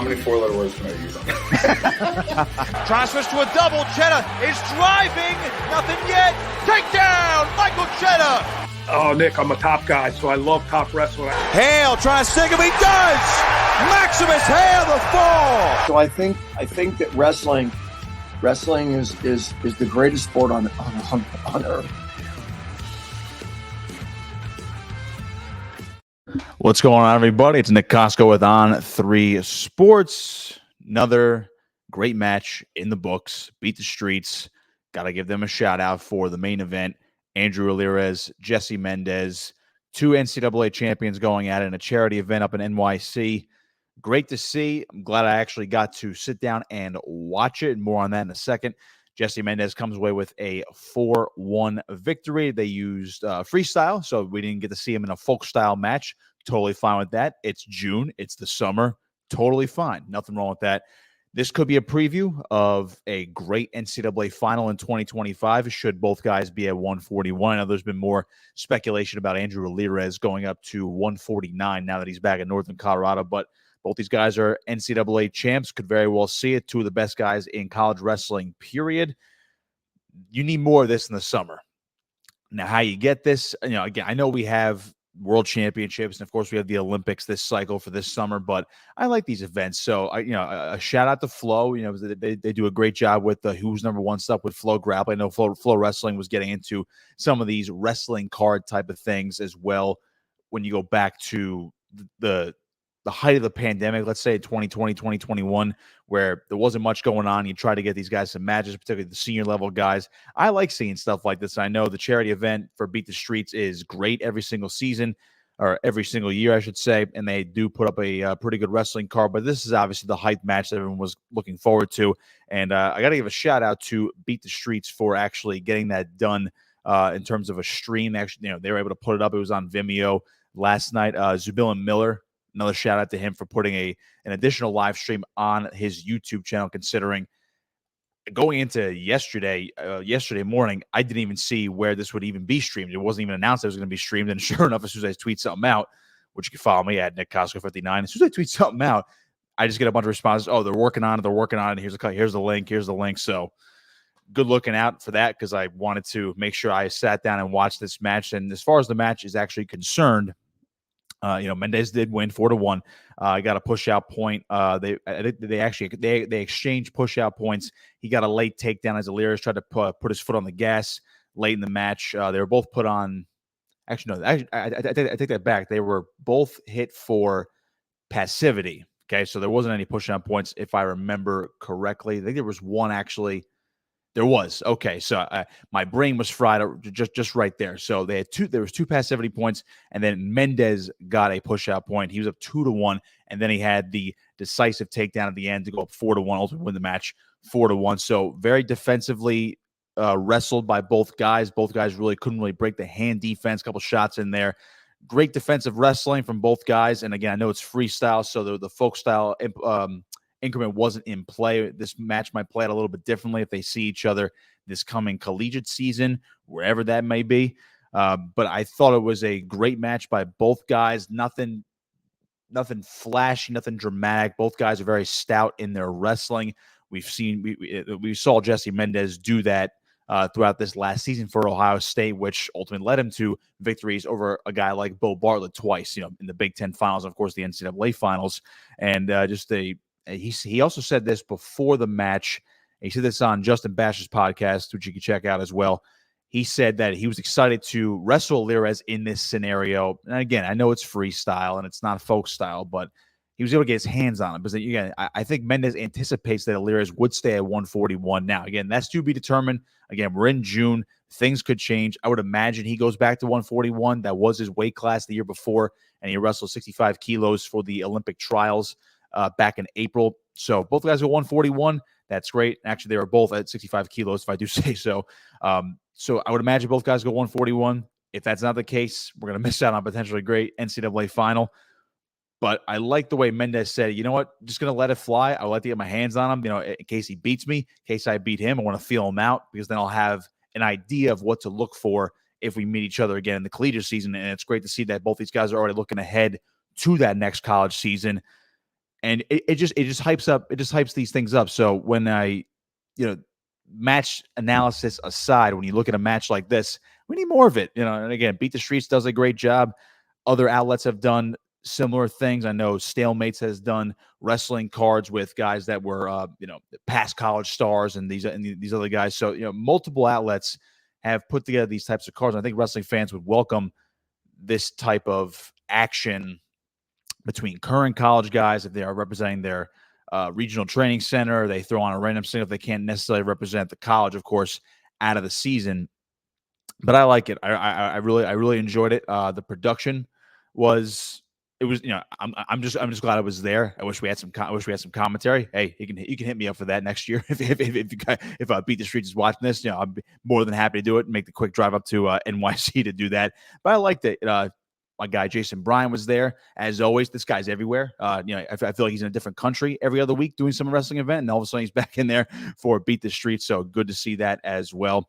many four-letter words can I use on that? Trying to switch to a double. Cheddar is driving. Nothing yet. Takedown, Michael Cheddar. Oh, Nick, I'm a top guy, so I love top wrestling. Hale trying to stick him. He does. Maximus Hale the fall. So I think that wrestling is the greatest sport on earth. What's going on, everybody? It's Nick Kosko with On3 Sports. Another great match in the books. Beat the Streets. Got to give them a shout out for the main event. Andrew Alirez, Jesse Mendez, two NCAA champions going at it in a charity event up in NYC. Great to see. I'm glad I actually got to sit down and watch it. More on that in a second. Jesse Mendez comes away with a 4-1 victory. They used freestyle, so we didn't get to see him in a folk-style match. Totally fine with that. It's June. It's the summer. Totally fine. Nothing wrong with that. This could be a preview of a great NCAA final in 2025 should both guys be at 141. I know there's been more speculation about Andrew Alirez going up to 149 now that he's back in Northern Colorado, but both these guys are NCAA champs. Could very well see it. Two of the best guys in college wrestling, period. You need more of this in the summer. Now, how you get this, again, I know we have world championships, and of course we have the Olympics this cycle for this summer, but I like these events. So, a shout out to Flow. They do a great job with the who's number one stuff with Flow Grappling. I know Flow Wrestling was getting into some of these wrestling card type of things as well when you go back to the height of the pandemic, let's say 2020, 2021, where there wasn't much going on. You try to get these guys some matches, particularly the senior level guys. I like seeing stuff like this. I know the charity event for Beat the Streets is great every single season, or every single year, I should say, and they do put up a pretty good wrestling card, but this is obviously the hype match that everyone was looking forward to, and I got to give a shout out to Beat the Streets for actually getting that done in terms of a stream. Actually, they were able to put it up. It was on Vimeo last night. Zubil and Miller, another shout out to him for putting an additional live stream on his YouTube channel, considering going into yesterday morning, I didn't even see where this would even be streamed. It wasn't even announced it was going to be streamed. And sure enough, as soon as I tweet something out, which you can follow me at Nick Kosko 59, as soon as I tweet something out, I just get a bunch of responses. Oh, they're working on it. Here's the link. So good looking out for that, because I wanted to make sure I sat down and watched this match. And as far as the match is actually concerned, Mendez did win 4-1. Got a push out point. They exchanged push out points. He got a late takedown as Alirez tried to put his foot on the gas late in the match. They were both put on. Actually, no. I take that back. They were both hit for passivity. Okay, so there wasn't any push out points if I remember correctly. I think there was one actually. There was. Okay, so my brain was fried just right there. So they had two. There was two passivity points, and then Mendez got a push-out point. He was up 2-1, and then he had the decisive takedown at the end to go up 4-1, ultimately win the match 4-1. So very defensively wrestled by both guys. Both guys really couldn't really break the hand defense. A couple shots in there. Great defensive wrestling from both guys. And again, I know it's freestyle, so the folk style increment wasn't in play. This match might play out a little bit differently if they see each other this coming collegiate season, wherever that may be. But I thought it was a great match by both guys. Nothing flashy, nothing dramatic. Both guys are very stout in their wrestling. We saw Jesse Mendez do that throughout this last season for Ohio State, which ultimately led him to victories over a guy like Bo Bartlett twice, in the Big Ten finals, and of course the NCAA finals. And he also said this before the match. He said this on Justin Bash's podcast, which you can check out as well. He said that he was excited to wrestle Alirez in this scenario. And again, I know it's freestyle and it's not folk style, but he was able to get his hands on it. Because again, I think Mendez anticipates that Alirez would stay at 141. Now, again, that's to be determined. Again, we're in June. Things could change. I would imagine he goes back to 141. That was his weight class the year before, and he wrestled 65 kilos for the Olympic trials back in April. So both guys are 141. That's great. Actually, they were both at 65 kilos, if I do say so. So I would imagine both guys go 141. If that's not the case, we're going to miss out on a potentially great NCAA final. But I like the way Mendez said, you know what, just going to let it fly. I would like to get my hands on him, in case he beats me, in case I beat him. I want to feel him out, because then I'll have an idea of what to look for if we meet each other again in the collegiate season. And it's great to see that both these guys are already looking ahead to that next college season. And it just hypes these things up. So when match analysis aside, when you look at a match like this, we need more of it. And again, Beat the Streets does a great job. Other outlets have done similar things. I know Stalemates has done wrestling cards with guys that were past college stars and these other guys. So multiple outlets have put together these types of cards. I think wrestling fans would welcome this type of action between current college guys if they are representing their regional training center. They throw on a random single if they can't necessarily represent the college, of course, out of the season. But I like it. I really enjoyed it. The production was. It was, I'm just glad I was there. I wish we had some commentary. Hey, you can hit me up for that next year if Beat the Streets is watching this. I'd be more than happy to do it and make the quick drive up to NYC to do that. But I liked it. My guy Jason Bryan was there as always. This guy's everywhere. I feel like he's in a different country every other week doing some wrestling event, and all of a sudden he's back in there for Beat the Streets. So good to see that as well.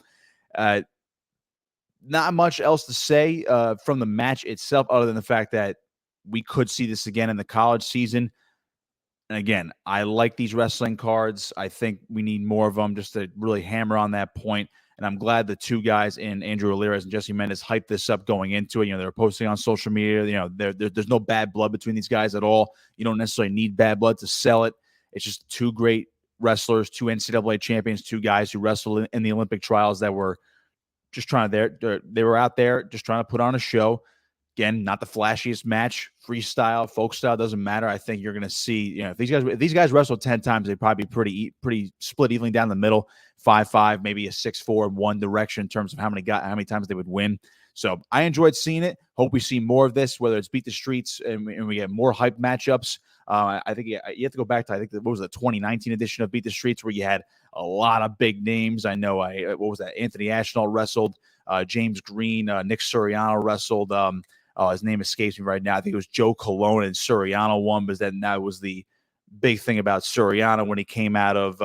Not much else to say from the match itself, other than the fact that we could see this again in the college season. And again, I like these wrestling cards. I think we need more of them just to really hammer on that point. And I'm glad the two guys in Andrew Alirez and Jesse Mendez hyped this up going into it. They're posting on social media. There's no bad blood between these guys at all. You don't necessarily need bad blood to sell it. It's just two great wrestlers, two NCAA champions, two guys who wrestled in the Olympic trials that were just they were out there just trying to put on a show. Again, not the flashiest match, freestyle, folk style, doesn't matter. I think you're going to see, if these guys wrestled 10 times, they'd probably be pretty split evenly down the middle, 5-5, maybe a 6-4 in one direction in terms of how many times they would win. So I enjoyed seeing it. Hope we see more of this, whether it's Beat the Streets and we get more hype matchups. I think you have to go back to, what was the 2019 edition of Beat the Streets, where you had a lot of big names. I know, Anthony Ashnell wrestled, James Green, Nick Suriano wrestled. His name escapes me right now. I think it was Joe Colon and Suriano won, but then that was the big thing about Suriano when he came out of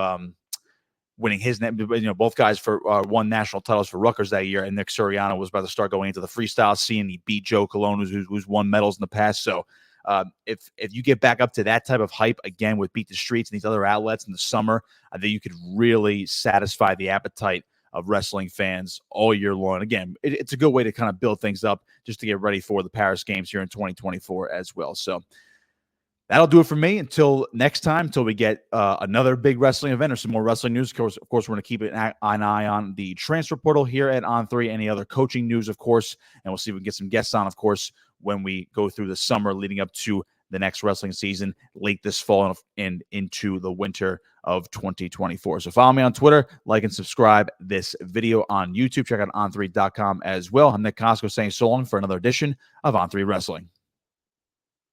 winning his name. Both guys won national titles for Rutgers that year, and Nick Suriano was about to start going into the freestyle scene. He beat Joe Colon, who's won medals in the past. So if you get back up to that type of hype again with Beat the Streets and these other outlets in the summer, I think you could really satisfy the appetite of wrestling fans all year long. Again, it's a good way to kind of build things up just to get ready for the Paris Games here in 2024 as well. So that'll do it for me until next time, until we get another big wrestling event or some more wrestling news. Of course, we're going to keep an eye on the transfer portal here at On3, any other coaching news, of course, and we'll see if we can get some guests on, of course, when we go through the summer leading up to the next wrestling season late this fall and into the winter of 2024. So follow me on Twitter, like and subscribe this video on YouTube. Check out on3.com as well. I'm Nick Kosko saying so long for another edition of On3 Wrestling.